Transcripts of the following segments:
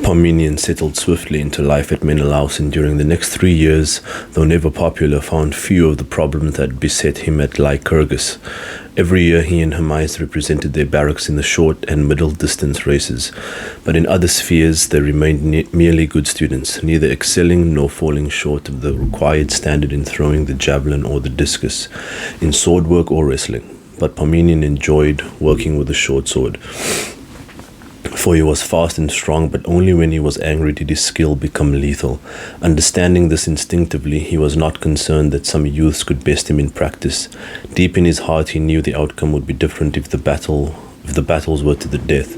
Parmenion settled swiftly into life at Menelaus, and during the next 3 years, though never popular, found few of the problems that beset him at Lycurgus. Every year he and Hermes represented their barracks in the short and middle-distance races, but in other spheres they remained merely good students, neither excelling nor falling short of the required standard in throwing the javelin or the discus, in sword work or wrestling. But Parmenion enjoyed working with the short sword, for he was fast and strong, but only when he was angry did his skill become lethal. Understanding this instinctively, he was not concerned that some youths could best him in practice. Deep in his heart he knew the outcome would be different if the battles were to the death.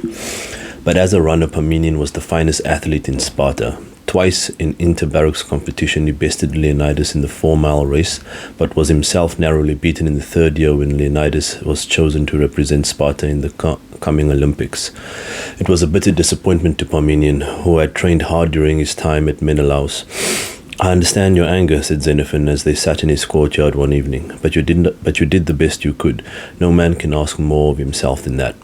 But as a runner, Parmenion was the finest athlete in Sparta. Twice in inter-barracks competition he bested Leonidas in the 4-mile race, but was himself narrowly beaten in the third year when Leonidas was chosen to represent Sparta in the coming Olympics. It was a bitter disappointment to Parmenion, who had trained hard during his time at Menelaus. "I understand your anger," said Xenophon as they sat in his courtyard one evening, but you did the best you could. No man can ask more of himself than that."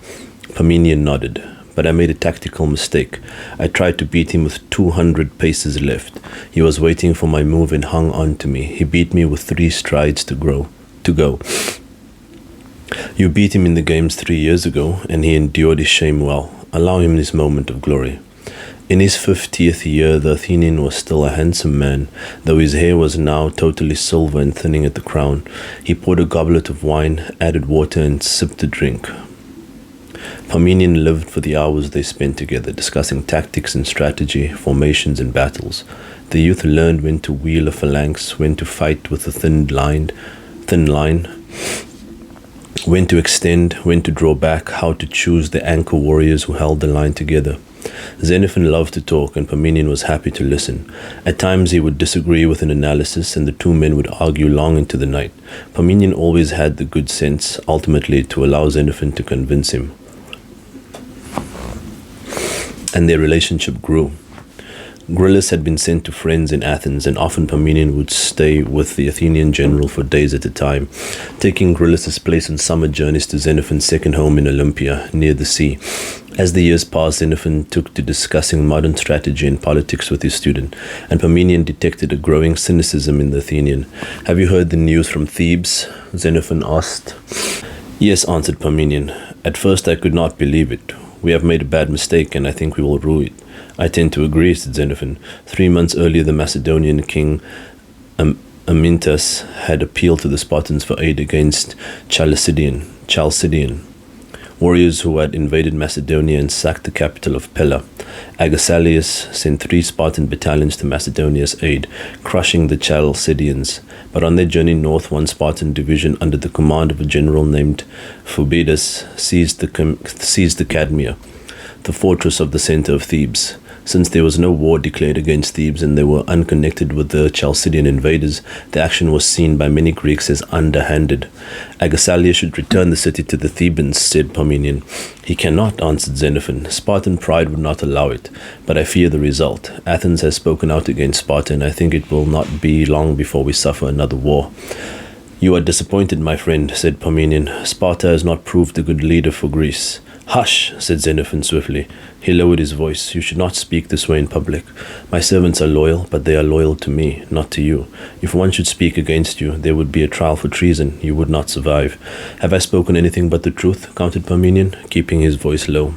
Parmenion nodded. "But I made a tactical mistake. I tried to beat him with 200 paces left. He was waiting for my move and hung on to me. He beat me with 3 strides to go. You beat him in the games 3 years ago, and he endured his shame well. Allow him this moment of glory." In his 50th year, the Athenian was still a handsome man, though his hair was now totally silver and thinning at the crown. He poured a goblet of wine, added water, and sipped the drink. Parmenion lived for the hours they spent together, discussing tactics and strategy, formations and battles. The youth learned when to wheel a phalanx, when to fight with a thin line, when to extend, when to draw back, how to choose the anchor warriors who held the line together. Xenophon loved to talk, and Parmenion was happy to listen. At times he would disagree with an analysis, and the two men would argue long into the night. Parmenion always had the good sense, ultimately, to allow Xenophon to convince him. And their relationship grew. Gryllus had been sent to friends in Athens, and often Parmenion would stay with the Athenian general for days at a time, taking Gryllus's place on summer journeys to Xenophon's second home in Olympia, near the sea. As the years passed, Xenophon took to discussing modern strategy and politics with his student, and Parmenion detected a growing cynicism in the Athenian. "Have you heard the news from Thebes?" Xenophon asked. "Yes," answered Parmenion. "At first I could not believe it. We have made a bad mistake, and I think we will rue it." "I tend to agree," said Xenophon. 3 months earlier, the Macedonian king Amyntas had appealed to the Spartans for aid against Chalcidian, warriors who had invaded Macedonia and sacked the capital of Pella. Agesilaus sent 3 Spartan battalions to Macedonia's aid, crushing the Chalcidians. But on their journey north, 1 Spartan division under the command of a general named Phoebus seized the Cadmea, the fortress of the center of Thebes. Since there was no war declared against Thebes and they were unconnected with the Chalcidian invaders, the action was seen by many Greeks as underhanded. "Agesilaus should return the city to the Thebans," said Parmenion. "He cannot," answered Xenophon. "Spartan pride would not allow it, but I fear the result. Athens has spoken out against Sparta, and I think it will not be long before we suffer another war." "You are disappointed, my friend," said Parmenion. "Sparta has not proved a good leader for Greece." "Hush," said Xenophon swiftly. He lowered his voice. "You should not speak this way in public. My servants are loyal, but they are loyal to me, not to you. If one should speak against you, there would be a trial for treason. You would not survive." "Have I spoken anything but the truth?" countered Parmenion, keeping his voice low.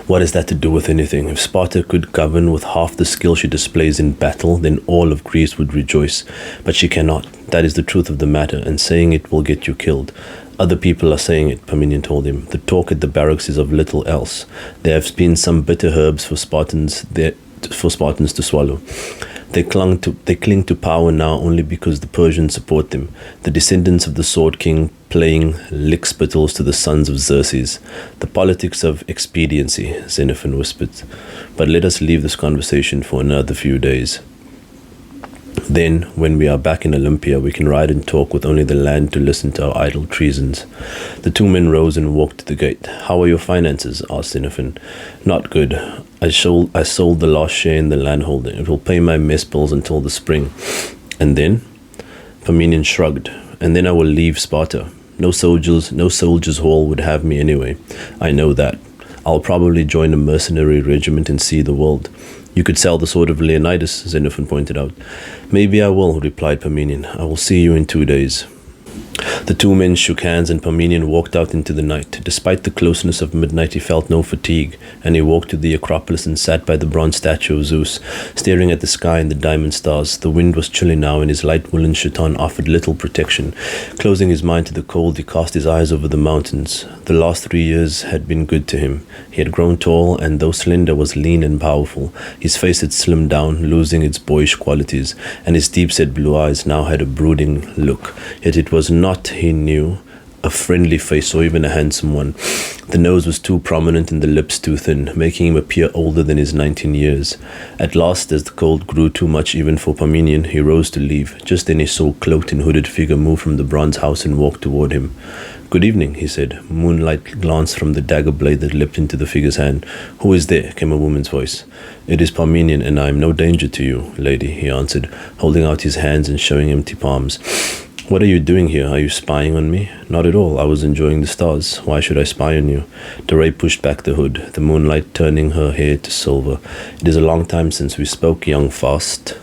"What has that to do with anything? If Sparta could govern with half the skill she displays in battle, then all of Greece would rejoice. But she cannot. That is the truth of the matter, and saying it will get you killed." "Other people are saying it," Parmenion told him. "The talk at the barracks is of little else. There have been some bitter herbs for Spartans to swallow. They cling to power now only because the Persians support them, the descendants of the Sword King playing lick-spittles to the sons of Xerxes. The politics of expediency," Xenophon whispered. "But let us leave this conversation for another few days. Then, when we are back in Olympia, we can ride and talk with only the land to listen to our idle treasons." The 2 men rose and walked to the gate. "How are your finances?" asked Xenophon. "Not good. I sold the last share in the landholder. It will pay my mess bills until the spring." "And then?" Parmenion shrugged. "And then I will leave Sparta. No soldiers' hall would have me anyway. I know that. I'll probably join a mercenary regiment and see the world. You could sell the sword of Leonidas, Xenophon pointed out. Maybe I will, replied Parmenion. I will see you in 2 days. The two men shook hands and Parmenion walked out into the night. Despite the closeness of midnight, he felt no fatigue, and he walked to the Acropolis and sat by the bronze statue of Zeus, staring at the sky and the diamond stars. The wind was chilly now, and his light woolen chiton offered little protection. Closing his mind to the cold, he cast his eyes over the mountains. The last 3 years had been good to him. He had grown tall, and though slender, was lean and powerful. His face had slimmed down, losing its boyish qualities, and his deep-set blue eyes now had a brooding look. Yet it was not, he knew, a friendly face or even a handsome one. The nose was too prominent and the lips too thin, making him appear older than his 19 years. At last, as the cold grew too much even for Parmenion, he rose to leave. Just then he saw a cloaked and hooded figure move from the bronze house and walk toward him. "Good evening," he said. Moonlight glanced from the dagger blade that leapt into the figure's hand. "Who is there?" came a woman's voice. "It is Parmenion, and I am no danger to you, lady," he answered, holding out his hands and showing empty palms. "What are you doing here? Are you spying on me?" "Not at all. I was enjoying the stars. Why should I spy on you?" Dore pushed back the hood, the moonlight turning her hair to silver. "It is a long time since we spoke, young fast."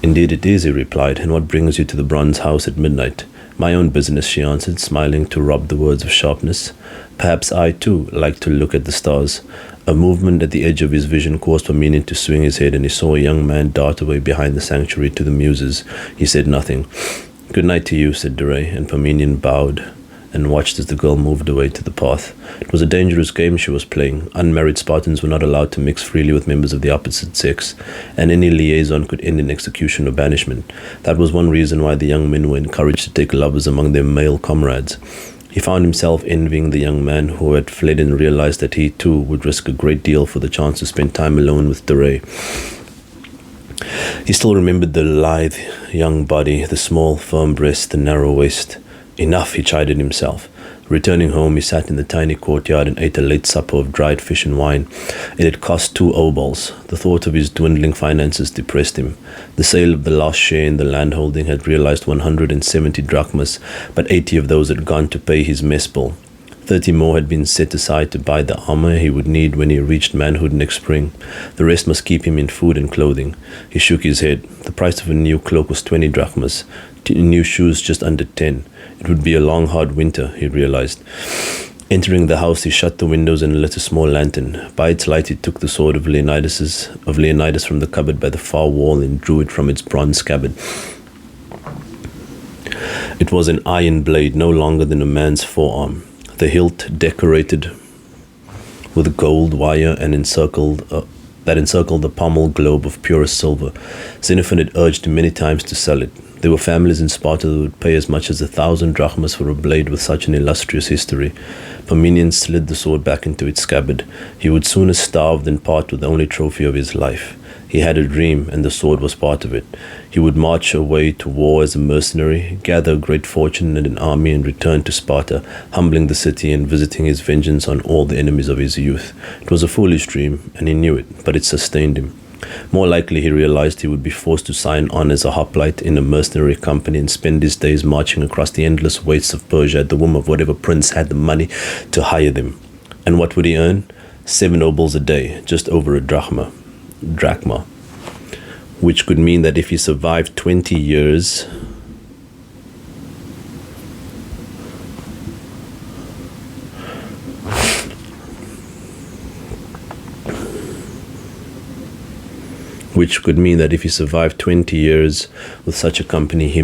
"Indeed it is," he replied. "And what brings you to the bronze house at midnight?" "My own business," she answered, smiling to rob the words of sharpness. "Perhaps I, too, like to look at the stars." A movement at the edge of his vision caused Parmenion to swing his head, and he saw a young man dart away behind the sanctuary to the muses. He said nothing. "Good night to you," said Dore, and Parmenion bowed and watched as the girl moved away to the path. It was a dangerous game she was playing. Unmarried Spartans were not allowed to mix freely with members of the opposite sex, and any liaison could end in execution or banishment. That was one reason why the young men were encouraged to take lovers among their male comrades. He found himself envying the young man who had fled and realized that he, too, would risk a great deal for the chance to spend time alone with Dore. He still remembered the lithe young body, the small, firm breast, the narrow waist. Enough, he chided himself. Returning home, he sat in the tiny courtyard and ate a late supper of dried fish and wine. It had cost 2 obols. The thought of his dwindling finances depressed him. The sale of the last share in the landholding had realized 170 drachmas, but 80 of those had gone to pay his mess bill. 30 more had been set aside to buy the armor he would need when he reached manhood next spring. The rest must keep him in food and clothing. He shook his head. The price of a new cloak was 20 drachmas. New shoes just under 10. It would be a long, hard winter, he realized. Entering the house, he shut the windows and lit a small lantern. By its light, he took the sword of Leonidas from the cupboard by the far wall and drew it from its bronze scabbard. It was an iron blade, no longer than a man's forearm. The hilt decorated with gold wire and that encircled the pommel globe of purest silver. Xenophon had urged him many times to sell it. There were families in Sparta that would pay as much as 1,000 drachmas for a blade with such an illustrious history. Parmenion slid the sword back into its scabbard. He would sooner starve than part with the only trophy of his life. He had a dream, and the sword was part of it. He would march away to war as a mercenary, gather a great fortune and an army, and return to Sparta, humbling the city and visiting his vengeance on all the enemies of his youth. It was a foolish dream, and he knew it, but it sustained him. More likely, he realized, he would be forced to sign on as a hoplite in a mercenary company and spend his days marching across the endless wastes of Persia at the whim of whatever prince had the money to hire them. And what would he earn? 7 obols a day, just over a drachma, which could mean that if he survived 20 years, with such a company, he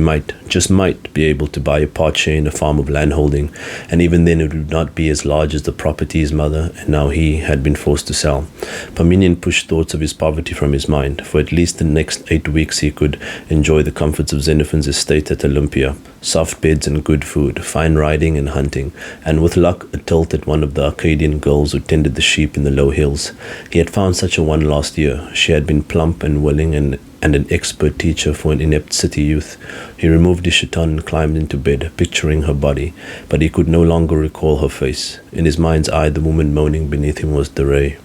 just might be able to buy a part share in a farm of landholding, and even then it would not be as large as the property his mother and now he had been forced to sell. Parmenion pushed thoughts of his poverty from his mind. For at least the next 8 weeks he could enjoy the comforts of Xenophon's estate at Olympia, soft beds and good food, fine riding and hunting, and with luck a tilt at one of the Arcadian girls who tended the sheep in the low hills. He had found such a one last year. She had been plump and willing and an expert teacher for an inept city youth. He removed his chiton and climbed into bed, picturing her body, but he could no longer recall her face. In his mind's eye, the woman moaning beneath him was Dore.